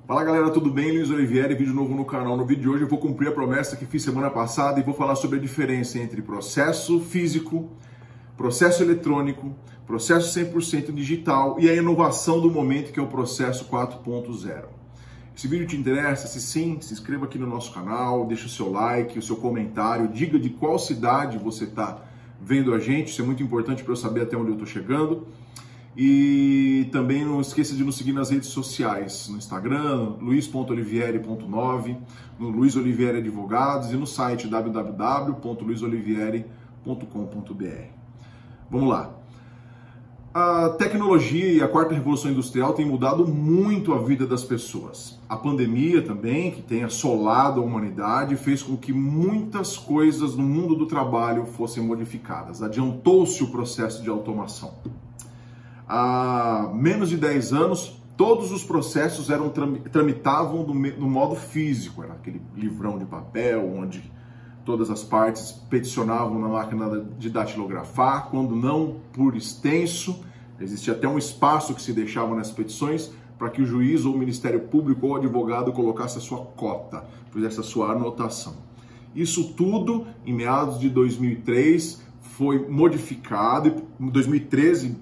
Fala galera, tudo bem? Luiz Olivieri, vídeo novo no canal. No vídeo de hoje eu vou cumprir a promessa que fiz semana passada e vou falar sobre a diferença entre processo físico, processo eletrônico, processo 100% digital e a inovação do momento que é o processo 4.0. Esse vídeo te interessa? Se sim, se inscreva aqui no nosso canal, deixa o seu like, o seu comentário, diga de qual cidade você está vendo a gente, isso é muito importante para eu saber até onde eu estou chegando. E também não esqueça de nos seguir nas redes sociais, no Instagram, luiz.olivieri.9, no Luiz Olivieri Advogados e no site www.luizolivieri.com.br. Vamos lá. A tecnologia e a quarta revolução industrial têm mudado muito a vida das pessoas. A pandemia também, que tem assolado a humanidade, fez com que muitas coisas no mundo do trabalho fossem modificadas. Adiantou-se o processo de automação. Há menos de 10 anos, todos os processos tramitavam no modo físico. Era aquele livrão de papel, onde todas as partes peticionavam na máquina de datilografar, quando não por extenso. Existia até um espaço que se deixava nas petições para que o juiz ou o Ministério Público ou o advogado colocasse a sua cota, fizesse a sua anotação. Isso tudo, em meados de 2003, foi modificado, 2013,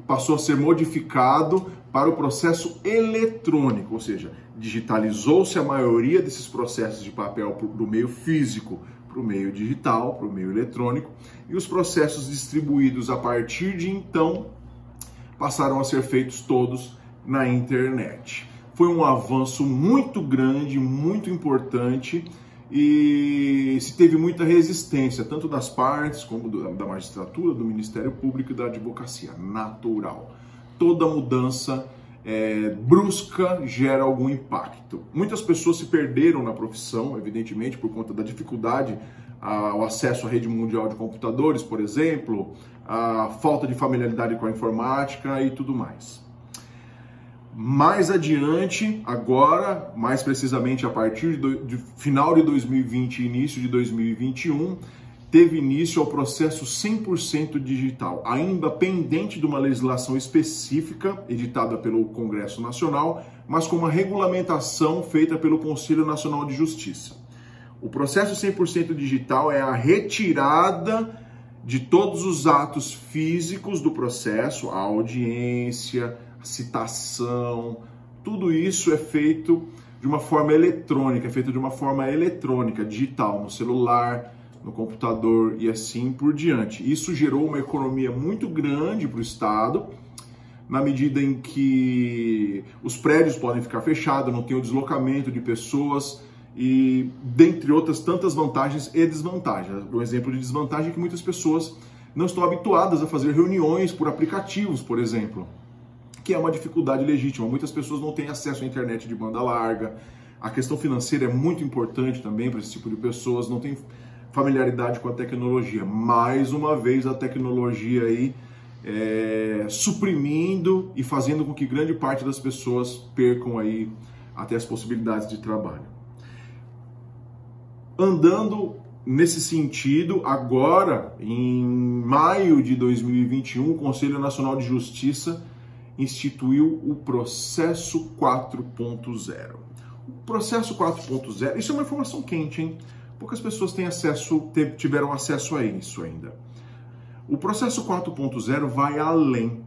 passou a ser modificado para o processo eletrônico, ou seja, digitalizou-se a maioria desses processos de papel do meio físico para o meio digital, para o meio eletrônico, e os processos distribuídos a partir de então passaram a ser feitos todos na internet. Foi um avanço muito grande, muito importante, e se teve muita resistência, tanto das partes, como da magistratura, do Ministério Público e da advocacia, natural. Toda mudança brusca gera algum impacto. Muitas pessoas se perderam na profissão, evidentemente, por conta da dificuldade ao acesso à rede mundial de computadores, por exemplo, a falta de familiaridade com a informática e tudo mais. Mais adiante, agora, mais precisamente a partir de final de 2020 e início de 2021, teve início ao processo 100% digital, ainda pendente de uma legislação específica editada pelo Congresso Nacional, mas com uma regulamentação feita pelo Conselho Nacional de Justiça. O processo 100% digital é a retirada de todos os atos físicos do processo, a audiência, citação, tudo isso é feito de uma forma eletrônica, digital, no celular, no computador e assim por diante. Isso gerou uma economia muito grande para o Estado, na medida em que os prédios podem ficar fechados, não tem o deslocamento de pessoas e dentre outras tantas vantagens e desvantagens. O exemplo de desvantagem é que muitas pessoas não estão habituadas a fazer reuniões por aplicativos, por exemplo, que é uma dificuldade legítima. Muitas pessoas não têm acesso à internet de banda larga. A questão financeira é muito importante também para esse tipo de pessoas, não tem familiaridade com a tecnologia. Mais uma vez a tecnologia aí suprimindo e fazendo com que grande parte das pessoas percam aí até as possibilidades de trabalho. Andando nesse sentido, agora, em maio de 2021, o Conselho Nacional de Justiça instituiu o processo 4.0. O processo 4.0, isso é uma informação quente, hein? Poucas pessoas tiveram acesso a isso ainda. O processo 4.0 vai além.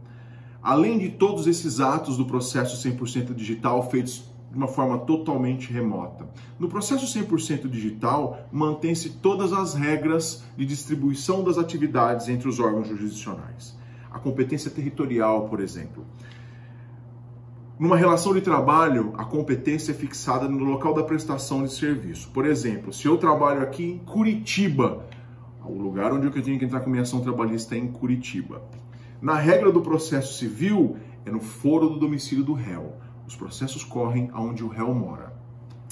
Além de todos esses atos do processo 100% digital feitos de uma forma totalmente remota. No processo 100% digital, mantém-se todas as regras de distribuição das atividades entre os órgãos jurisdicionais. A competência territorial, por exemplo. Numa relação de trabalho, a competência é fixada no local da prestação de serviço. Por exemplo, se eu trabalho aqui em Curitiba, o lugar onde eu tenho que entrar com minha ação trabalhista é em Curitiba. Na regra do processo civil, é no foro do domicílio do réu. Os processos correm onde o réu mora.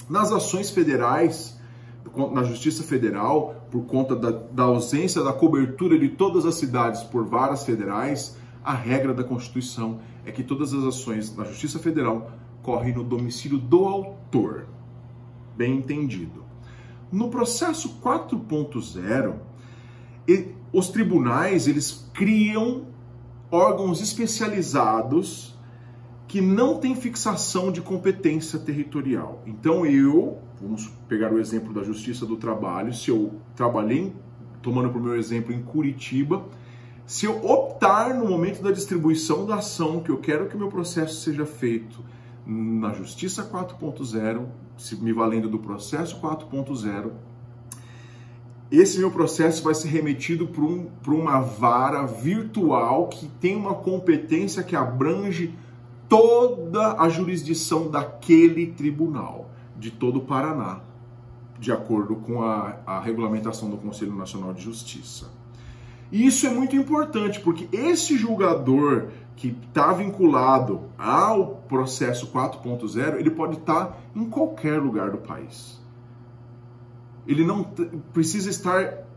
Nas ações federais, na Justiça Federal, por conta da ausência da cobertura de todas as cidades por varas federais, a regra da Constituição é que todas as ações na Justiça Federal correm no domicílio do autor. Bem entendido. No processo 4.0, os tribunais eles criam órgãos especializados que não tem fixação de competência territorial. Então vamos pegar o exemplo da Justiça do Trabalho, se eu trabalhei, tomando para o meu exemplo, em Curitiba, se eu optar no momento da distribuição da ação que eu quero que o meu processo seja feito na Justiça 4.0, me valendo do processo 4.0, esse meu processo vai ser remetido para uma vara virtual que tem uma competência que abrange toda a jurisdição daquele tribunal, de todo o Paraná, de acordo com a regulamentação do Conselho Nacional de Justiça. E isso é muito importante, porque esse julgador que está vinculado ao processo 4.0, ele pode estar em qualquer lugar do país. Ele não precisa estar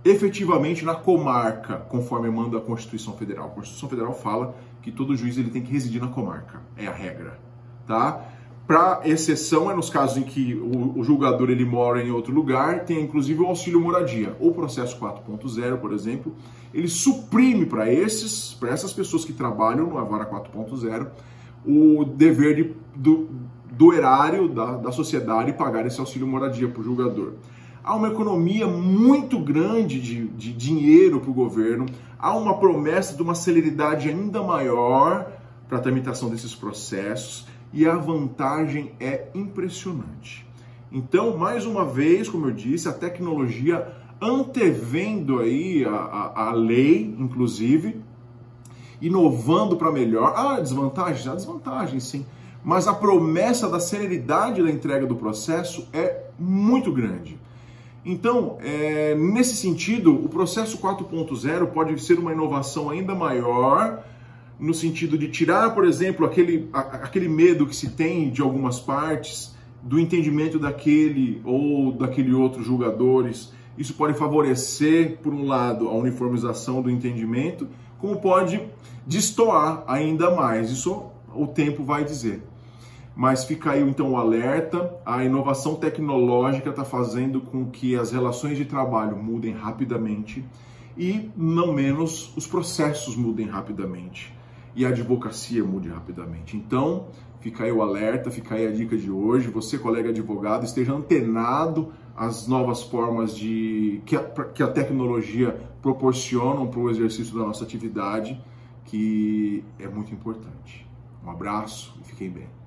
efetivamente na comarca, conforme manda a Constituição Federal. A Constituição Federal fala que todo juiz ele tem que residir na comarca, é a regra, tá? Para exceção é nos casos em que o julgador ele mora em outro lugar, tem inclusive o auxílio moradia. O processo 4.0, por exemplo, ele suprime para essas pessoas que trabalham no Vara 4.0 o dever do erário da sociedade pagar esse auxílio moradia para o julgador. Há uma economia muito grande de dinheiro para o governo, há uma promessa de uma celeridade ainda maior para a tramitação desses processos e a vantagem é impressionante. Então, mais uma vez, como eu disse, a tecnologia antevendo aí a lei, inclusive, inovando para melhor. Há desvantagens? Há desvantagens, sim. Mas a promessa da celeridade da entrega do processo é muito grande. Então, nesse sentido, o processo 4.0 pode ser uma inovação ainda maior, no sentido de tirar, por exemplo, aquele medo que se tem de algumas partes, do entendimento daquele ou daquele outro julgadores. Isso pode favorecer, por um lado, a uniformização do entendimento, como pode destoar ainda mais. Isso o tempo vai dizer. Mas fica aí então o alerta, a inovação tecnológica está fazendo com que as relações de trabalho mudem rapidamente e, não menos, os processos mudem rapidamente e a advocacia mude rapidamente. Então, fica aí o alerta, fica aí a dica de hoje. Você, colega advogado, esteja antenado às novas formas que a tecnologia proporciona para o exercício da nossa atividade, que é muito importante. Um abraço e fiquem bem.